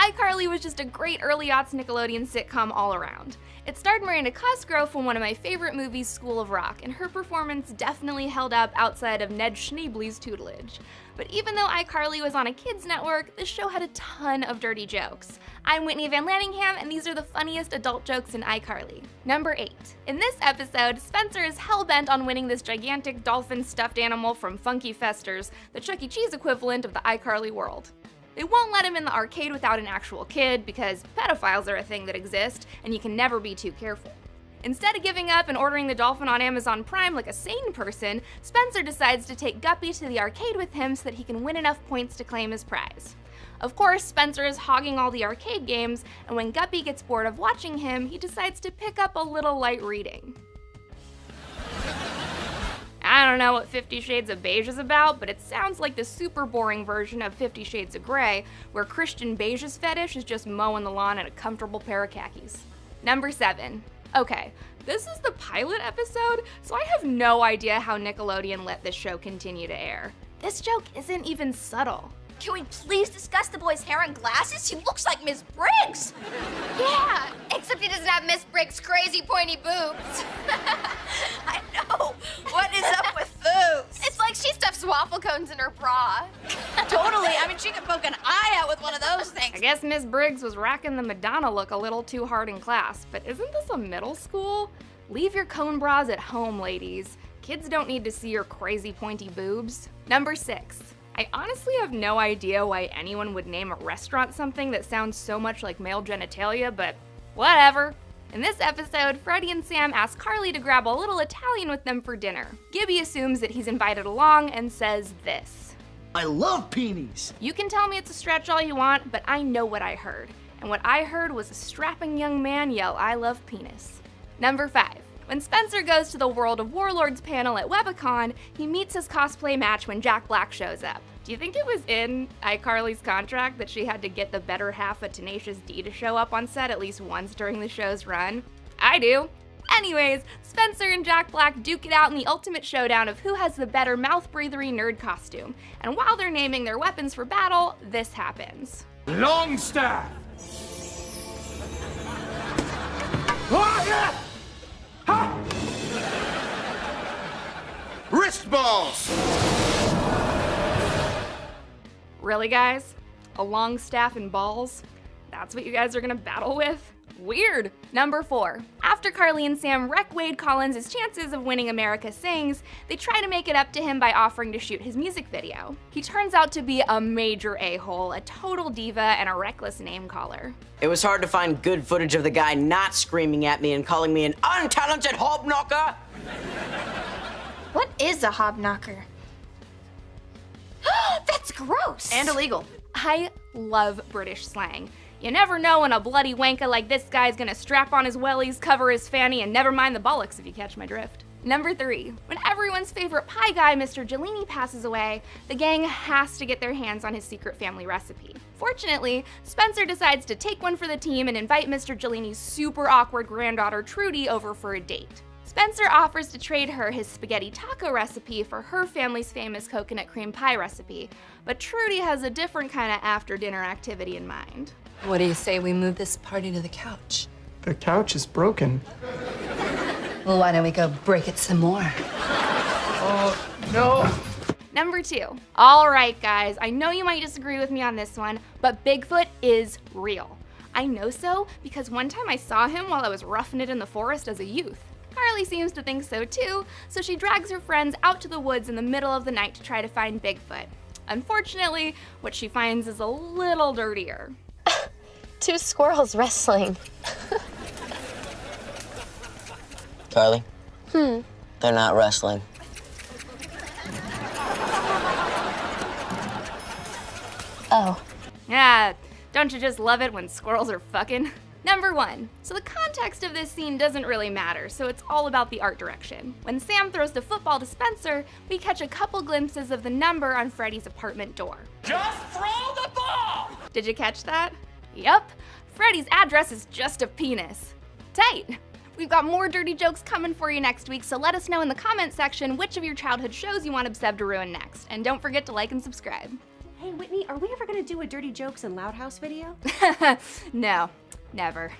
iCarly was just a great early aughts Nickelodeon sitcom all around. It starred Miranda Cosgrove from one of my favorite movies, School of Rock, and her performance definitely held up outside of Ned Schneebly's tutelage. But even though iCarly was on a kids network, this show had a ton of dirty jokes. I'm Whitney Van Lanningham, and these are the funniest adult jokes in iCarly. Number 8. In this episode, Spencer is hell-bent on winning this gigantic dolphin stuffed animal from Funky Festers, the Chuck E. Cheese equivalent of the iCarly world. They won't let him in the arcade without an actual kid because pedophiles are a thing that exist, and you can never be too careful. Instead of giving up and ordering the dolphin on Amazon Prime like a sane person, Spencer decides to take Guppy to the arcade with him so that he can win enough points to claim his prize. Of course, Spencer is hogging all the arcade games, and when Guppy gets bored of watching him, he decides to pick up a little light reading. I don't know what 50 Shades of Beige is about, but it sounds like the super boring version of 50 Shades of Grey, where Christian Beige's fetish is just mowing the lawn in a comfortable pair of khakis. Number 7. Okay, this is the pilot episode, so I have no idea how Nickelodeon let this show continue to air. This joke isn't even subtle. Can we please discuss the boy's hair and glasses? He looks like Miss Briggs! Yeah, except he doesn't have Miss Briggs' crazy pointy boobs. I know. What is up with boobs? It's like she stuffs waffle cones in her bra. Totally. I mean, she could poke an eye out with one of those things. I guess Miss Briggs was racking the Madonna look a little too hard in class, but isn't this a middle school? Leave your cone bras at home, ladies. Kids don't need to see your crazy pointy boobs. Number 6. I honestly have no idea why anyone would name a restaurant something that sounds so much like male genitalia, but whatever. In this episode, Freddie and Sam ask Carly to grab a little Italian with them for dinner. Gibby assumes that he's invited along and says this. I love peonies. You can tell me it's a stretch all you want, but I know what I heard. And what I heard was a strapping young man yell, I love penis. Number 5. When Spencer goes to the World of Warlords panel at Webicon, he meets his cosplay match when Jack Black shows up. Do you think it was in iCarly's contract that she had to get the better half of Tenacious D to show up on set at least once during the show's run? I do. Anyways, Spencer and Jack Black duke it out in the ultimate showdown of who has the better mouth-breathery nerd costume. And while they're naming their weapons for battle, this happens. Longstaff! Oh, yeah! Ha! Wrist balls! Really, guys? A long staff and balls? That's what you guys are gonna battle with? Weird. Number 4. After Carly and Sam wreck Wade Collins' chances of winning America Sings, they try to make it up to him by offering to shoot his music video. He turns out to be a major a-hole, a total diva, and a reckless name caller. It was hard to find good footage of the guy not screaming at me and calling me an untalented hobknocker. What is a hobknocker? That's gross! And illegal. I love British slang. You never know when a bloody wanka like this guy's gonna strap on his wellies, cover his fanny, and never mind the bollocks if you catch my drift. Number 3. When everyone's favorite pie guy, Mr. Gelini, passes away, the gang has to get their hands on his secret family recipe. Fortunately, Spencer decides to take one for the team and invite Mr. Gelini's super awkward granddaughter Trudy over for a date. Spencer offers to trade her his spaghetti taco recipe for her family's famous coconut cream pie recipe, but Trudy has a different kind of after-dinner activity in mind. What do you say we move this party to the couch? The couch is broken. Well, why don't we go break it some more? Oh, no. Number 2. All right, guys, I know you might disagree with me on this one, but Bigfoot is real. I know so because one time I saw him while I was roughing it in the forest as a youth. Carly seems to think so too, so she drags her friends out to the woods in the middle of the night to try to find Bigfoot. Unfortunately, what she finds is a little dirtier. 2 squirrels wrestling. Carly? They're not wrestling. Oh. Yeah, don't you just love it when squirrels are fucking? Number 1. So the context of this scene doesn't really matter, so it's all about the art direction. When Sam throws the football to Spencer, we catch a couple glimpses of the number on Freddie's apartment door. Just throw the ball! Did you catch that? Yup, Freddie's address is just a penis. Tight! We've got more dirty jokes coming for you next week, so let us know in the comment section which of your childhood shows you want Obseb to ruin next. And don't forget to like and subscribe. Hey, Whitney, are we ever gonna do a Dirty Jokes and Loud House video? No, never.